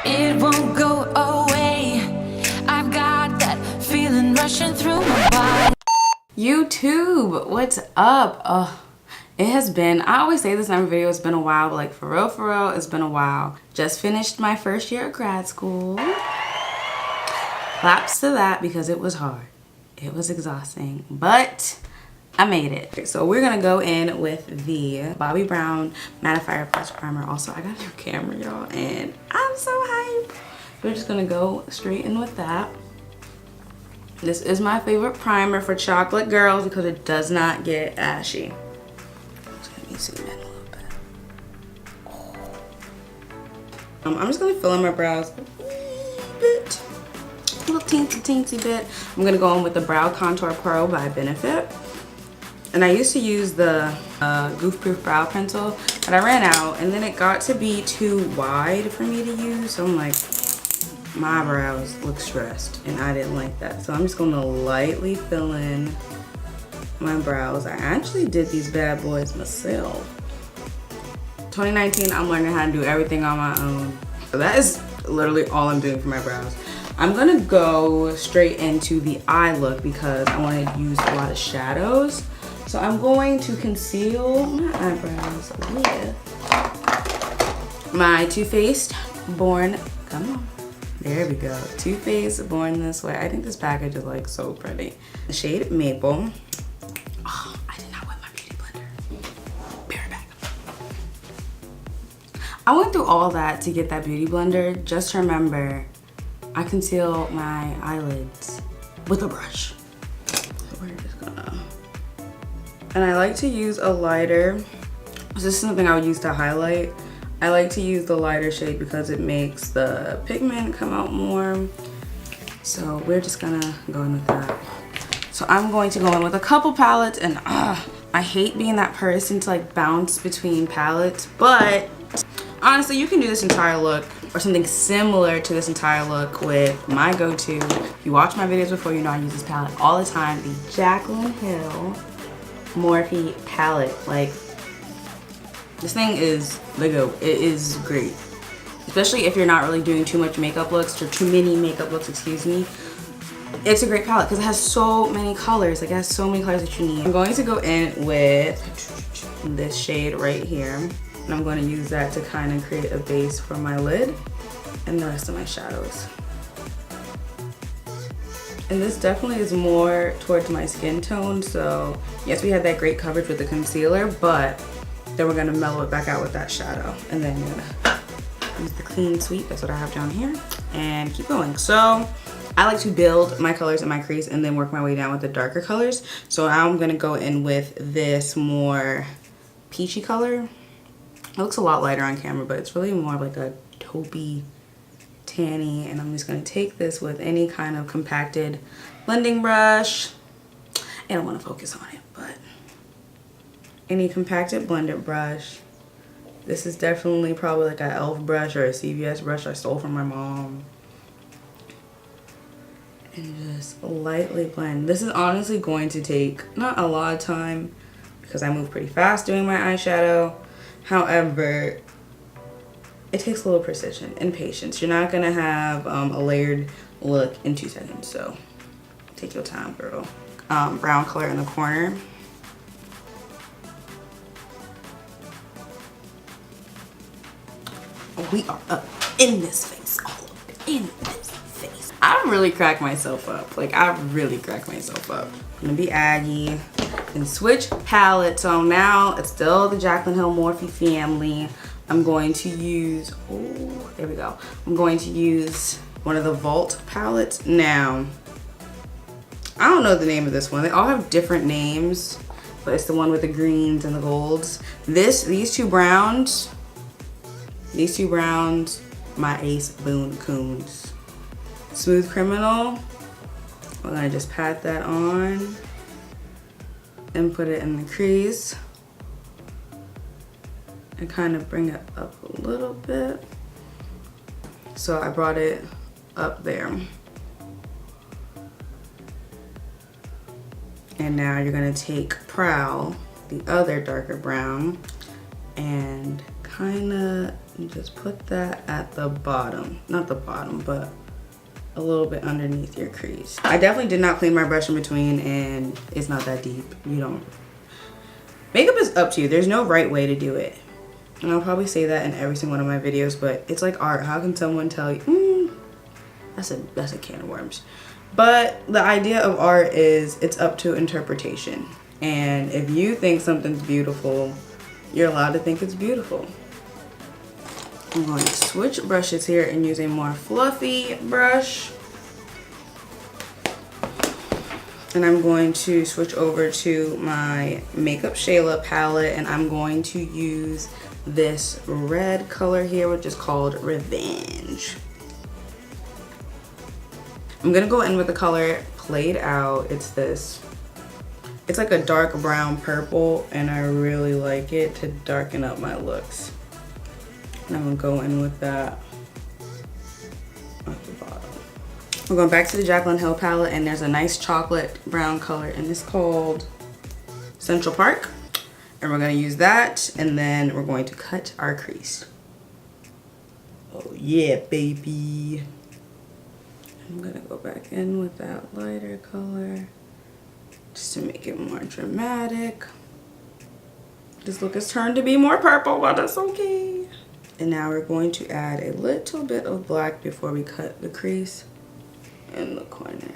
It won't go away. I've got that feeling rushing through my body. YouTube, what's up? It has been, I always say this in every video, it's been a while, but like for real, it's been a while. Just finished my first year of grad school. Claps to that because it was hard. It was exhausting, but I made it. Okay, so we're gonna go in with the Bobbi Brown Mattifier Plus Primer. Also, I got a new camera, y'all, and I'm so hyped. We're just gonna go straight in with that. This is my favorite primer for chocolate girls because it does not get ashy. Just gonna be zoom in a little bit. I'm just gonna fill in my brows a bit. A little teensy bit. I'm gonna go in with the Brow Contour Pro by Benefit. And I used to use the Goof Proof Brow Pencil, but I ran out and then it got to be too wide for me to use. So I'm like, my brows look stressed and I didn't like that. So I'm just gonna lightly fill in my brows. I actually did these bad boys myself. 2019, I'm learning how to do everything on my own. So that is literally all I'm doing for my brows. I'm gonna go straight into the eye look because I wanna use a lot of shadows. So I'm going to conceal my eyebrows with my Too Faced Born, come on, there we go. Too Faced Born This Way. I think this package is like so pretty. The shade Maple. Oh, I did not wet my beauty blender. Be right back. I went through all that to get that beauty blender. Just remember, I conceal my eyelids with a brush. We're just gonna, and I like to use a lighter. This is something I would use to highlight. I like to use the lighter shade because it makes the pigment come out more. So we're just gonna go in with that. So I'm going to go in with a couple palettes, and I hate being that person to like bounce between palettes, but honestly, you can do this entire look or something similar to this entire look with my go-to. If you watch my videos before, you know I use this palette all the time, the Jaclyn Hill Morphe palette. Like, this thing is the GOAT. It is great, especially if you're not really doing too much makeup looks or too many makeup looks, excuse me. It's a great palette because it has so many colors. Like, it has so many colors that you need. I'm going to go in with this shade right here, and I'm going to use that to kind of create a base for my lid and the rest of my shadows. And this definitely is more towards my skin tone. So yes, we had that great coverage with the concealer, but then we're gonna mellow it back out with that shadow. And then you're gonna use the Clean Sweep, that's what I have down here, and keep going. So I like to build my colors in my crease and then work my way down with the darker colors. So I'm gonna go in with this more peachy color. It looks a lot lighter on camera, but it's really more like a taupey, tanny. And I'm just gonna take this with any kind of compacted blending brush. I don't wanna focus on it, but any compacted blended brush. This is definitely probably like an e.l.f. brush or a CVS brush I stole from my mom. And just lightly blend. This is honestly going to take not a lot of time because I move pretty fast doing my eyeshadow. However, it takes a little precision and patience. You're not gonna have a layered look in 2 seconds, so take your time, girl. Brown color in the corner. We are up in this face, all up in this face. I really crack myself up. Like, I really crack myself up. I'm gonna be Aggie and switch palette. So now it's still the Jaclyn Hill Morphe family. I'm going to use, oh, there we go. I'm going to use one of the Vault palettes. Now, I don't know the name of this one. They all have different names, but it's the one with the greens and the golds. These two browns, my ace boon coons. Smooth Criminal, we're gonna just pat that on and put it in the crease and kind of bring it up a little bit. So I brought it up there. And now you're gonna take Prowl, the other darker brown, and kind of And just put that at the bottom. Not the bottom, but a little bit underneath your crease. I definitely did not clean my brush in between, and it's not that deep. You don't. Makeup is up to you. There's no right way to do it. And I'll probably say that in every single one of my videos, but it's like art. How can someone tell you, that's a can of worms. But the idea of art is it's up to interpretation. And if you think something's beautiful, you're allowed to think it's beautiful. I'm going to switch brushes here and use a more fluffy brush. And I'm going to switch over to my Makeup Shayla palette, and I'm going to use this red color here, which is called Revenge. I'm gonna go in with the color Played Out. It's this. It's like a dark brown purple, and I really like it to darken up my looks. And I'm gonna go in with that at the bottom. We're going back to the Jaclyn Hill palette, and there's a nice chocolate brown color, and it's called Central Park. And we're gonna use that, and then we're going to cut our crease. Oh yeah, baby. I'm gonna go back in with that lighter color just to make it more dramatic. This look has turned to be more purple, but that's okay. And now we're going to add a little bit of black before we cut the crease in the corner.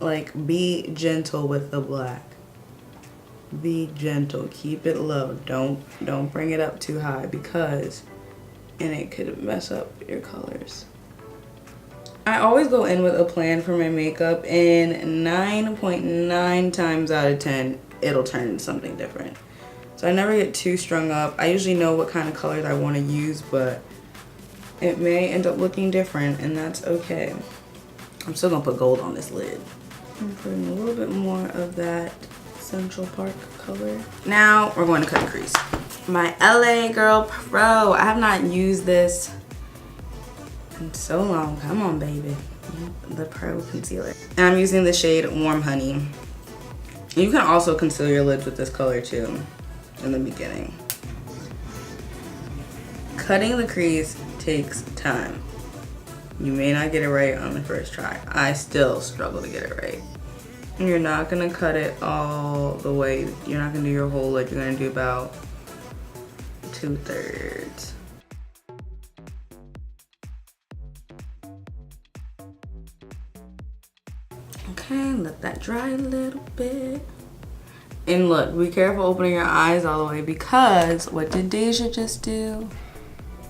Like, be gentle with the black. Be gentle, keep it low. Don't bring it up too high, because it could mess up your colors. I always go in with a plan for my makeup, and 9.9 times out of 10 it'll turn into something different. So I never get too strung up. I usually know what kind of colors I want to use, but it may end up looking different, and that's okay. I'm still gonna put gold on this lid. I'm putting a little bit more of that Central Park color. Now we're going to cut the crease. My LA Girl Pro. I have not used this in so long. Come on, baby. The Pro concealer. And I'm using the shade Warm Honey. And you can also conceal your lids with this color too in the beginning. Cutting the crease takes time. You may not get it right on the first try. I still struggle to get it right. You're not gonna cut it all the way. You're not gonna do your whole lid. You're gonna do about 2/3. Okay, let that dry a little bit. And look, be careful opening your eyes all the way, because what did Deja just do?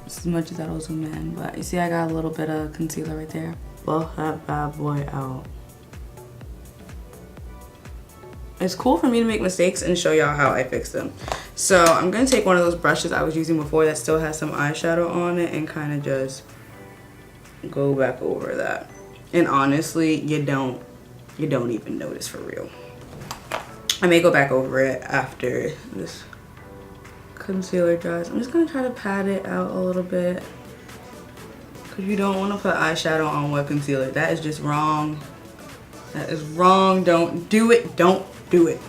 As much as that'll zoom in, but you see I got a little bit of concealer right there. Buff that bad boy out. It's cool for me to make mistakes and show y'all how I fix them. So I'm gonna take one of those brushes I was using before that still has some eyeshadow on it and kind of just go back over that. And honestly, you don't even notice for real. I may go back over it after this concealer dries. I'm just gonna try to pat it out a little bit, because you don't want to put eyeshadow on wet concealer. That is just wrong. That is wrong. Don't do it. Don't do it.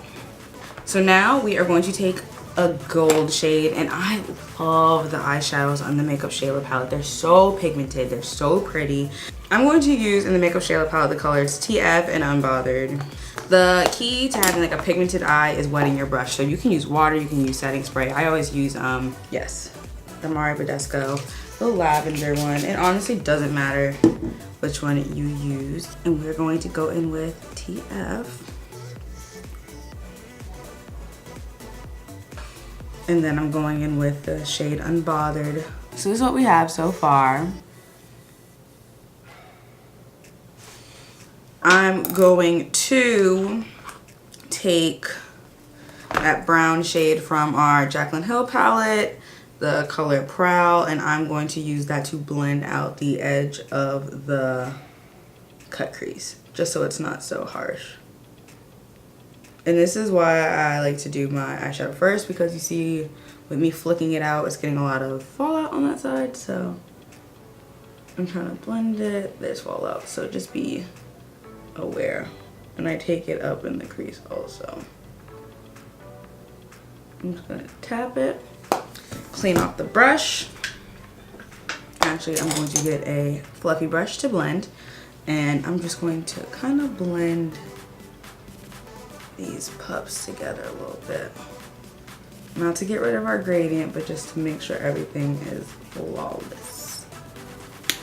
So now we are going to take a gold shade, and I love the eyeshadows on the Makeup Shayla palette. They're so pigmented. They're so pretty. I'm going to use in the Makeup Shayla palette the colors TF and Unbothered. The key to having like a pigmented eye is wetting your brush. So you can use water, you can use setting spray. I always use, yes, the Mari Badescu, the lavender one. It honestly doesn't matter which one you use. And we're going to go in with TF. And then I'm going in with the shade Unbothered. So this is what we have so far. I'm going to take that brown shade from our Jaclyn Hill palette, the color Prowl, and I'm going to use that to blend out the edge of the cut crease, just so it's not so harsh. And this is why I like to do my eyeshadow first, because you see with me flicking it out, it's getting a lot of fallout on that side, so I'm trying to blend it. There's fallout, so just be aware. And I take it up in the crease also. I'm just gonna tap it, clean off the brush, actually I'm going to get a fluffy brush to blend, and I'm just going to kind of blend these pups together a little bit. Not to get rid of our gradient, but just to make sure everything is flawless.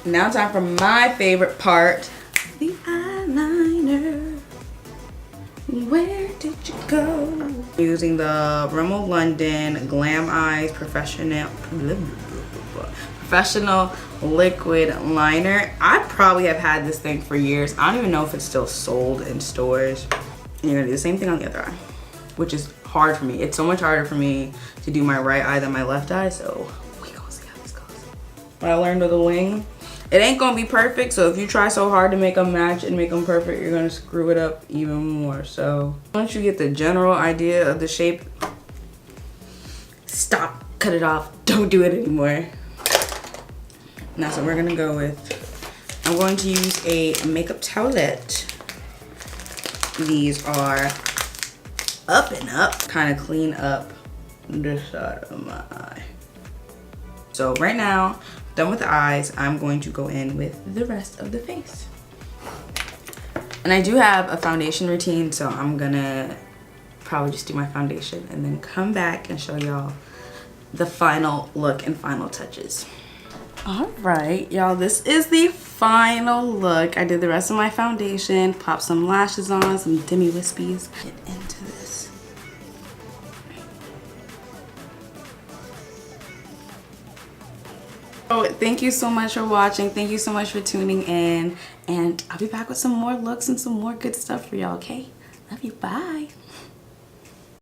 Now time for my favorite part, the eyeliner. Where did you go? Using the Rimmel London Glam Eyes Professional Liquid Liner. I probably have had this thing for years. I don't even know if it's still sold in stores. And you're gonna do the same thing on the other eye, which is hard for me. It's so much harder for me to do my right eye than my left eye, so we gonna see how this goes. What I learned with the wing, it ain't gonna be perfect, so if you try so hard to make them match and make them perfect, you're gonna screw it up even more. So once you get the general idea of the shape, stop, cut it off, don't do it anymore. Now, so we're gonna go with, I'm going to use a makeup towelette. These are up and up, kind of clean up this side of my eye. So right now, done with the eyes, I'm going to go in with the rest of the face. And I do have a foundation routine, so I'm gonna probably just do my foundation and then come back and show y'all the final look and final touches. All right, y'all, this is the final look. I did the rest of my foundation, popped some lashes on, some demi wispies. Get into this. Oh, thank you so much for watching. Thank you so much for tuning in. And I'll be back with some more looks and some more good stuff for y'all, okay? Love you, bye.